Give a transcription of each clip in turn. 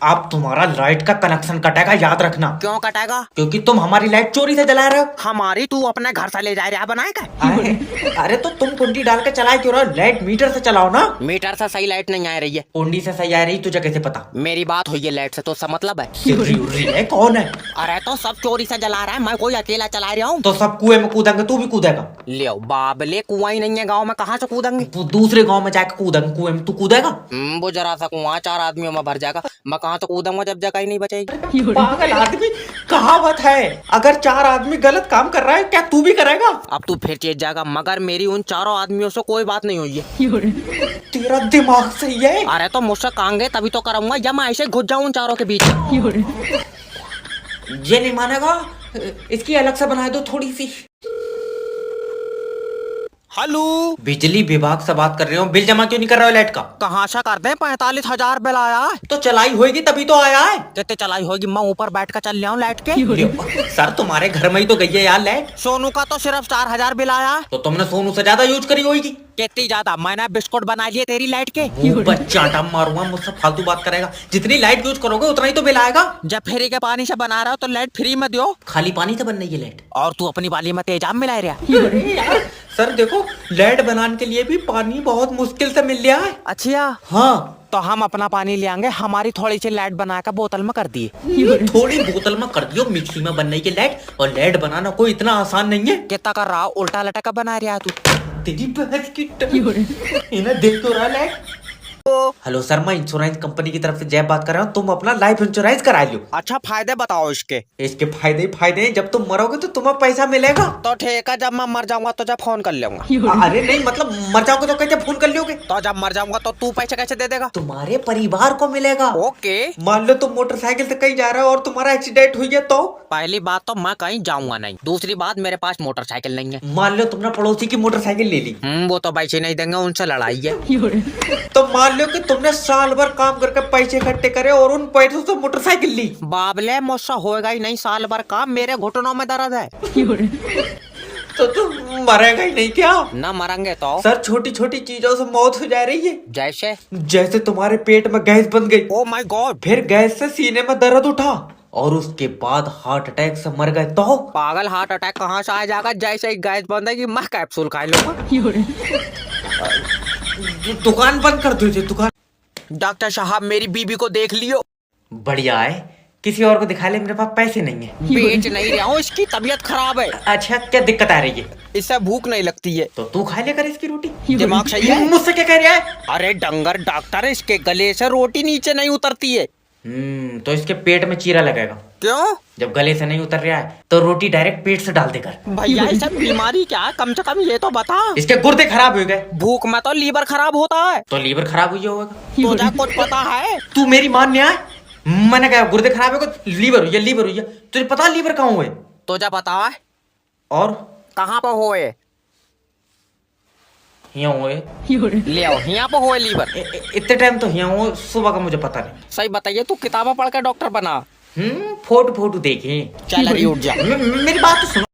अब तुम्हारा लाइट का कनेक्शन कटेगा, याद रखना। क्यों कटेगा? क्योंकि तुम हमारी लाइट चोरी से जला रहे हो। हमारी तू अपने घर से ले जा रहा बनाए का? अरे तो तुम कुंडी डाल के चला क्यों रहे हो? लाइट मीटर से चलाओ ना। मीटर से सही लाइट नहीं आ रही है। कुंडी से सही आ रही, तुझे कैसे पता? मेरी बात हुई है लाइट से तो उसका मतलब है। है कौन है? अरे तो सब चोरी से जला रहा है, मैं कोई अकेला चला रहा हूँ? तो सब कुएं में कूदेंगे, तू भी कूदेगा? ले बाबले, कुआं ही नहीं है गाँव में, कहाँ से कूदेंगे? तू दूसरे गांव में जाके कूदेंगे, कुएं में तू कूदेगा? वो जरा सा कुआं 4 आदमियों में भर जाएगा, मैं कहाँ से कूदूंगा जब जगह ही नहीं बचेगी। पागल आदमी, कहावत है अगर 4 आदमी गलत काम कर रहा है क्या तू भी करेगा? अब तू फिर चेत जाएगा, मगर मेरी उन 4 आदमियों से कोई बात नहीं हुई है। तेरा दिमाग सही है? अरे तो मुझसे कांगे तभी तो करूंगा, या मैं ऐसे घुस जाऊं उन 4 के बीच। ये नहीं मानेगा, इसकी अलग से बना दो थोड़ी सी। हेलो, बिजली विभाग से बात कर रहे हो। बिल जमा क्यों नहीं कर रहे हो लाइट का? कहाँ से कर दे? 45,000 बिल आया है। तो चलाई होगी तभी तो आया है। कितने चलाई होगी? मैं ऊपर बैठ कर चल रहा हूँ लाइट के। सर तुम्हारे घर में ही तो गई है यार लाइट। सोनू का तो सिर्फ 4,000 बिल आया है। तो तुमने सोनू से ज्यादा यूज करी होगी। कितनी ज्यादा? मैंने बिस्कुट बना लिए तेरी लाइट के। बच्चा मारूंगा, मुझसे फालतू बात करेगा। जितनी लाइट यूज करोगे उतना ही तो बिल आएगा। जब फ्री के पानी से बना रहा हो तो लाइट फ्री में दो। खाली पानी से बन रही है लाइट। और तू अपनी वाली में तेजाब मिला रहा। सर देखो, लाइट बनाने के लिए भी पानी बहुत मुश्किल से मिल रहा है। अच्छा हाँ, तो हम अपना पानी ले आएंगे, हमारी थोड़ी सी लाइट बना कर बोतल में कर दिए। थोड़ी बोतल में कर दियो, मिक्सी में बन रही है लाइट। और लाइट बनाना कोई इतना आसान नहीं है। कितना कर रहा? उल्टा लटका बना रहा तू। तेरी बहस की इन्हें देख तो रहा लाइट। हेलो सर, मैं इंश्योरेंस कंपनी की तरफ से जय बात कर रहा हूँ। तुम अपना लाइफ इंश्योरेंस करा लो। अच्छा, फायदे बताओ इसके। इसके फायदे ही फायदे हैं। जब तुम मरोगे तो तुम्हें पैसा मिलेगा। तो ठीक है, जब मैं मर जाऊंगा तो जब फोन कर लूंगा। अरे नहीं, मतलब मर जाओगे तो कैसे फोन कर लोगे? तो जब मर जाऊंगा तो तू पैसे कैसे दे देगा? तुम्हारे परिवार को मिलेगा। ओके। मान लो तुम मोटरसाइकिल से कहीं जा रहे हो और तुम्हारा एक्सीडेंट हुई है तो? पहली बात तो मैं कहीं जाऊंगा नहीं, दूसरी बात मेरे पास मोटरसाइकिल नहीं है। मान लो तुमने पड़ोसी की मोटरसाइकिल ले ली। वो तो पैसे नहीं देंगे, उनसे लड़ाई है। तो मान लो कि तुमने साल भर काम करके पैसे इकट्ठे करे और उन पैसों से मोटरसाइकिल ली। बाबले, मुझसे होएगा ही नहीं साल भर काम, मेरे घुटनों में दर्द है। तो तुम मरेगा ही नहीं क्या? ना मरेंगे तो? सर छोटी छोटी चीजों से मौत हो जा रही है। जैसे? जैसे तुम्हारे पेट में गैस बन गई। Oh my God. फिर गैस से सीने में दर्द उठा और उसके बाद हार्ट अटैक से मर गए तो? पागल, हार्ट अटैक कहाँ से आ जाएगा? जैसे ही गैस बंदेगी मैं कैप्सूल खा लूंगा। दुकान बंद कर दो। दुकान। डॉक्टर साहब, मेरी बीबी को देख लियो। बढ़िया है, किसी और को दिखा ले, मेरे पास पैसे नहीं है। बेच नहीं रहा हूँ, इसकी तबीयत खराब है। अच्छा, क्या दिक्कत आ रही है? इससे भूख नहीं लगती है। तो तू खा ले कर इसकी रोटी। दिमाग सही है? मुझसे क्या कह रहा है? अरे डंगर डॉक्टर, इसके गले से रोटी नीचे नहीं उतरती है। तो इसके पेट में चीरा लगेगा। क्यों? जब गले से नहीं उतर रहा है तो रोटी डायरेक्ट पेट से डाल देकर। भैया, ये सब बीमारी क्या है? कम से कम ये तो बता। इसके गुर्दे खराब हो गए। भूख में तो लीवर खराब होता है। तो लीवर खराब हुई होगा। तुझे कुछ पता है? तू मेरी मान नहीं आए। मैंने कहा गुर्दे खराब हो गए, लीवर हुई है, लीवर हुई है। तुझे पता लीवर कहाँ हुए? तुझे पता है? और कहाँ पर होए? यहाँ हुए। ले आओ, यहाँ पर होए लीवर। इतने टाइम तो यहाँ हुए, सुबह का मुझे पता नहीं। सही बताइए, तू किताबें पढ़ के डॉक्टर बना। फोटो फोटो देखे। चल अभी उठ जा। मेरी बात तो सुनो।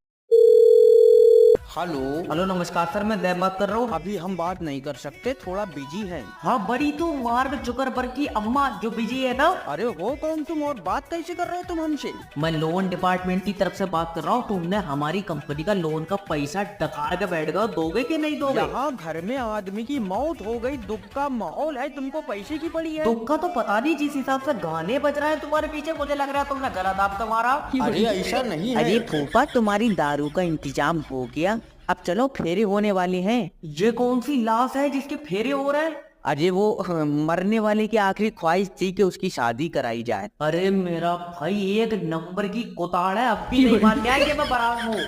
हेलो। हेलो नमस्कार सर, मैं दैव बात कर रहा हूँ। अभी हम बात नहीं कर सकते, थोड़ा बिजी है। हाँ, बड़ी तू मार्ग जुकरबर्ग की अम्मा जो बिजी है ना। अरे हो कौन तुम और बात कैसे कर रहे हो तुम हमसे? मैं लोन डिपार्टमेंट की तरफ से बात कर रहा हूँ। तुमने हमारी कंपनी का लोन का पैसा डका के बैठ गए, दोगे कि नहीं दोगे? यहाँ घर में आदमी की मौत हो गई, दुख का माहौल है, तुमको पैसे की पड़ी है। दुख का तो पता नहीं, जिस हिसाब से गाने बज रहे हैं तुम्हारे पीछे, मुझे लग रहा है तुमने गला दाब तुम्हारा। अरे ऐसा नहीं है। अरे फूफा, तुम्हारी दारू का इंतजाम हो गया, अब चलो फेरे होने वाले हैं। ये कौन सी लाश है जिसके फेरे हो रहे हैं? अरे वो मरने वाले की आखिरी ख्वाहिश थी कि उसकी शादी कराई जाए। अरे मेरा भाई एक नंबर की कुताड़ है, अब भी नहीं मानने आए कि मैं बराबर हूँ।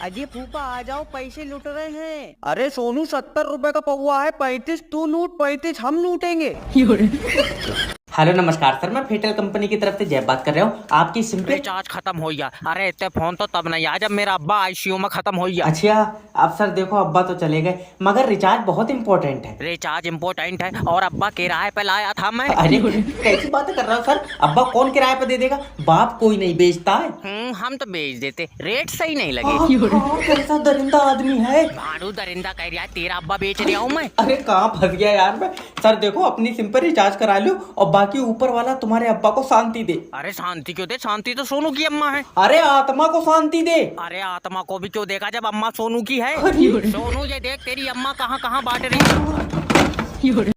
अजय फूफा आ जाओ, पैसे लूट रहे हैं। अरे सोनू, 70 रुपए का पौवा है, 35 तू लूट, 35 हम लूटेंगे। हेलो नमस्कार सर, मैं फेटल कंपनी की तरफ से जय बात कर रहा हूँ। आपकी सिम पे रिचार्ज खत्म हो गया। अरे इतने फोन तो तब नहीं आया जब मेरा अब्बा आईसीयू में खत्म हो गया। अच्छा, अब सर देखो, अब्बा तो चले गए मगर रिचार्ज बहुत इम्पोर्टेंट है। रिचार्ज इम्पोर्टेंट है और अब्बा किराए पे लाया था मैं। अरे कैसी बातें कर रहा हूँ सर, अब्बा कौन किराए पे दे देगा? बाप कोई नहीं बेचता है। हम तो बेच देते, रेट सही नहीं लगे। कैसा दरिंदा आदमी है। भाड़ू दरिंदा कह रहा है, तेरा अब्बा बेच रहा हूँ मैं। अरे कहाँ फंस गया यार मैं। सर देखो, अपनी सिम पर रिचार्ज करा लो और बाकी ताकि ऊपर वाला तुम्हारे अब्बा को शांति दे। अरे शांति क्यों दे, शांति तो सोनू की अम्मा है। अरे आत्मा को शांति दे। अरे आत्मा को भी क्यों देगा जब अम्मा सोनू की है। सोनू ये देख तेरी अम्मा कहाँ कहाँ बांट रही है।